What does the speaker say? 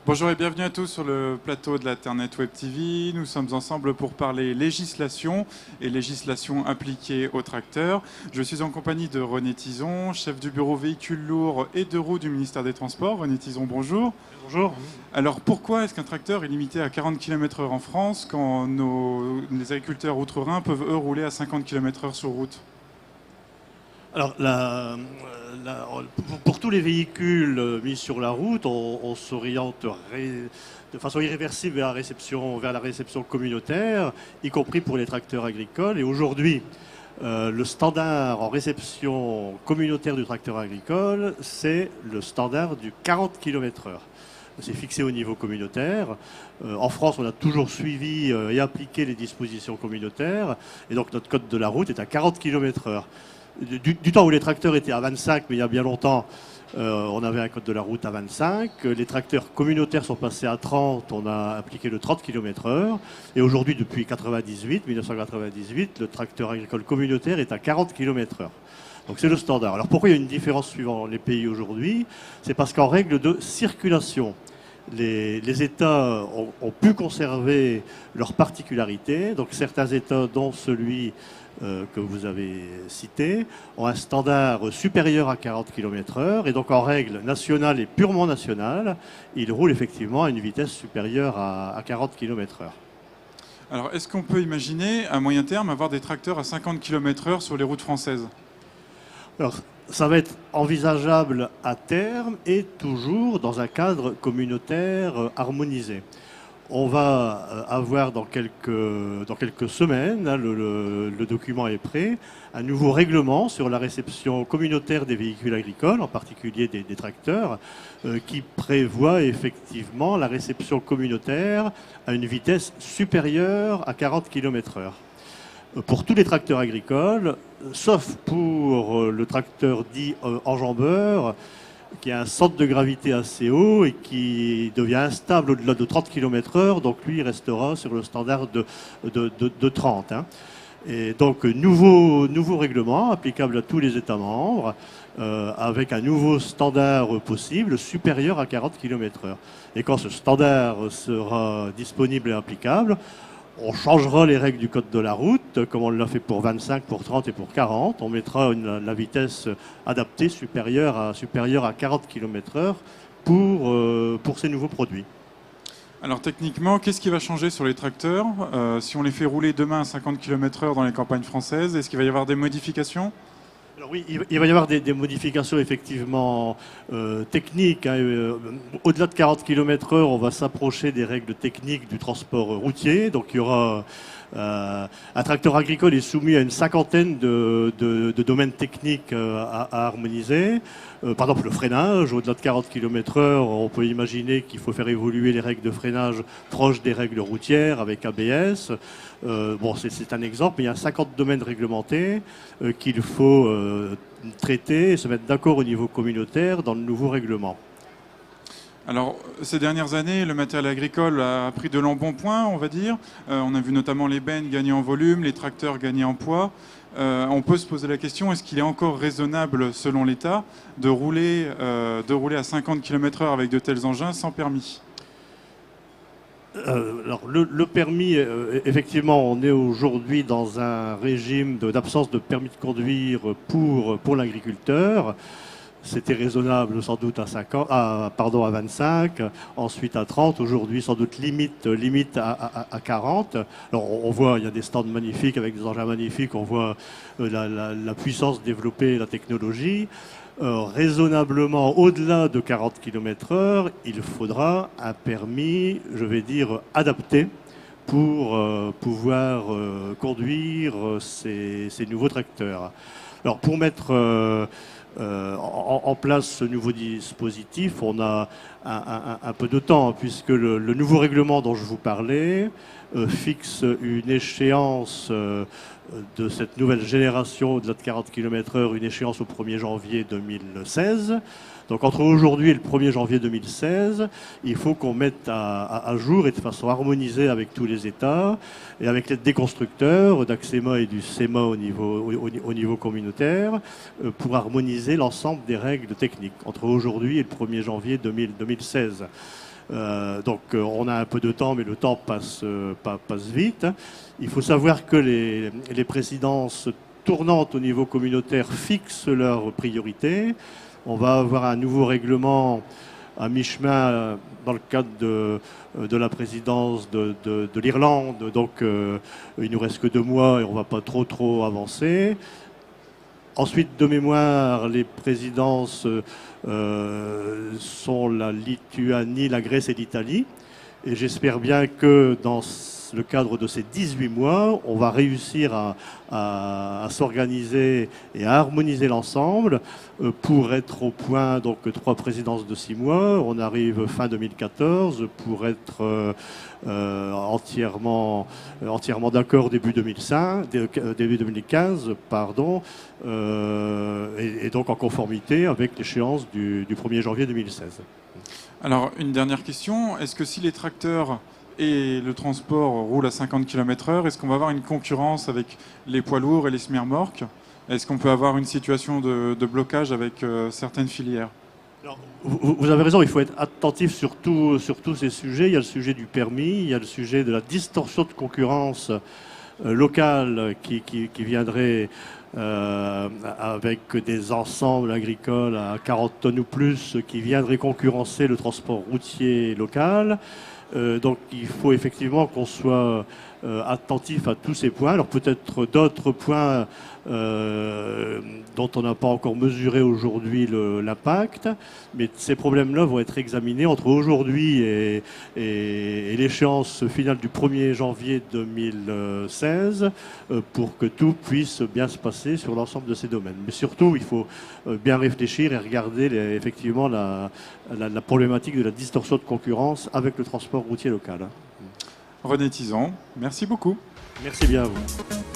Bonjour et bienvenue à tous sur le plateau de l'Internet Web TV. Nous sommes ensemble pour parler législation et législation appliquée aux tracteurs. Je suis en compagnie de René Tison, chef du bureau véhicules lourds et deux roues du ministère des Transports. René Tison, bonjour. Bonjour. Alors pourquoi est-ce qu'un tracteur est limité à 40 km/h en France quand les agriculteurs outre-Rhin peuvent eux rouler à 50 km/h sur route ? Alors, pour tous les véhicules mis sur la route, on s'oriente de façon irréversible vers la réception communautaire, y compris pour les tracteurs agricoles. Et aujourd'hui, le standard en réception communautaire du tracteur agricole, c'est le standard du 40 km/h. C'est fixé au niveau communautaire. En France, on a toujours suivi et appliqué les dispositions communautaires. Et donc, notre code de la route est à 40 km/h. Du temps où les tracteurs étaient à 25, mais il y a bien longtemps, on avait un code de la route à 25. Les tracteurs communautaires sont passés à 30, on a appliqué le 30 km/h. Et aujourd'hui, depuis 1998, le tracteur agricole communautaire est à 40 km/h. Donc c'est le standard. Alors pourquoi il y a une différence suivant les pays aujourd'hui ? C'est parce qu'en règle de circulation, les États ont pu conserver leurs particularités. Donc certains États, dont celui que vous avez cité, ont un standard supérieur à 40 km/h. Et donc en règle nationale et purement nationale, ils roulent effectivement à une vitesse supérieure à 40 km/h. Alors est-ce qu'on peut imaginer à moyen terme avoir des tracteurs à 50 km/h sur les routes françaises ? Alors, ça va être envisageable à terme et toujours dans un cadre communautaire harmonisé. On va avoir dans quelques semaines, hein, le document est prêt, un nouveau règlement sur la réception communautaire des véhicules agricoles, en particulier des tracteurs, qui prévoit effectivement la réception communautaire à une vitesse supérieure à 40 km/h. Pour tous les tracteurs agricoles, sauf pour le tracteur dit enjambeur, qui a un centre de gravité assez haut et qui devient instable au-delà de 30 km/h, donc lui il restera sur le standard de 30. Hein. Et donc nouveau règlement applicable à tous les États membres, avec un nouveau standard possible supérieur à 40 km/h. Et quand ce standard sera disponible et applicable, on changera les règles du code de la route, comme on l'a fait pour 25, pour 30 et pour 40. On mettra la vitesse adaptée supérieure à 40 km/h pour ces nouveaux produits. Alors techniquement, qu'est-ce qui va changer sur les tracteurs si on les fait rouler demain à 50 km/h dans les campagnes françaises? Est-ce qu'il va y avoir des modifications ? Alors oui, il va y avoir des modifications effectivement techniques. Hein. Au-delà de 40 km/h, on va s'approcher des règles techniques du transport routier. Donc il y aura un tracteur agricole est soumis à une cinquantaine de domaines techniques à harmoniser. Par exemple, le freinage, au-delà de 40 km/h, on peut imaginer qu'il faut faire évoluer les règles de freinage proches des règles routières avec ABS. Bon, c'est un exemple, mais il y a 50 domaines réglementés qu'il faut traiter et se mettre d'accord au niveau communautaire dans le nouveau règlement. Alors, ces dernières années, le matériel agricole a pris de l'embonpoint, on va dire. On a vu notamment les bennes gagner en volume, les tracteurs gagner en poids. On peut se poser la question, est-ce qu'il est encore raisonnable, selon l'État, de rouler à 50 km/h avec de tels engins sans permis ? Alors, le permis, effectivement, on est aujourd'hui dans un régime d'absence de permis de conduire pour l'agriculteur. C'était raisonnable sans doute à 25, ensuite à 30, aujourd'hui sans doute limite à 40. Alors on voit, il y a des stands magnifiques avec des engins magnifiques, on voit la puissance développée, la technologie. Raisonnablement, au-delà de 40 km/h, il faudra un permis, je vais dire, adapté pour pouvoir conduire ces nouveaux tracteurs. Alors pour mettre en place ce nouveau dispositif, on a un peu de temps, puisque le nouveau règlement dont je vous parlais fixe une échéance de cette nouvelle génération au-delà de 40 km/h, une échéance au 1er janvier 2016. Donc entre aujourd'hui et le 1er janvier 2016, il faut qu'on mette à jour et de façon harmonisée avec tous les États et avec l'aide des constructeurs, d'Axema et du SEMA au niveau communautaire, pour harmoniser l'ensemble des règles techniques entre aujourd'hui et le 1er janvier 2016. Donc on a un peu de temps, mais le temps passe vite. Il faut savoir que les présidences tournantes au niveau communautaire fixent leurs priorités. On va avoir un nouveau règlement à mi-chemin dans le cadre de la présidence de l'Irlande. Donc il nous reste que 2 mois et on ne va pas trop avancer. Ensuite, de mémoire, les présidences sont la Lituanie, la Grèce et l'Italie. Et j'espère bien que dans le cadre de ces 18 mois, on va réussir à s'organiser et à harmoniser l'ensemble pour être au point, donc 3 présidences de 6 mois. On arrive fin 2014 pour être entièrement d'accord début 2015, pardon, et donc en conformité avec l'échéance du 1er janvier 2016. Alors, une dernière question. Est-ce que si les tracteurs et le transport roulent à 50 km/h, est-ce qu'on va avoir une concurrence avec les poids lourds et les semi-remorques? Est-ce qu'on peut avoir une situation de blocage avec certaines filières? Alors, vous avez raison, il faut être attentif sur tous ces sujets. Il y a le sujet du permis, il y a le sujet de la distorsion de concurrence locale qui viendrait avec des ensembles agricoles à 40 tonnes ou plus qui viendraient concurrencer le transport routier local. Donc il faut effectivement qu'on soit attentif à tous ces points. Alors peut-être d'autres points dont on n'a pas encore mesuré aujourd'hui l'impact, mais ces problèmes-là vont être examinés entre aujourd'hui et l'échéance finale du 1er janvier 2016 pour que tout puisse bien se passer sur l'ensemble de ces domaines. Mais surtout, il faut bien réfléchir et regarder effectivement la problématique de la distorsion de concurrence avec le transport routier local. René Tizan, merci beaucoup. Merci bien à vous.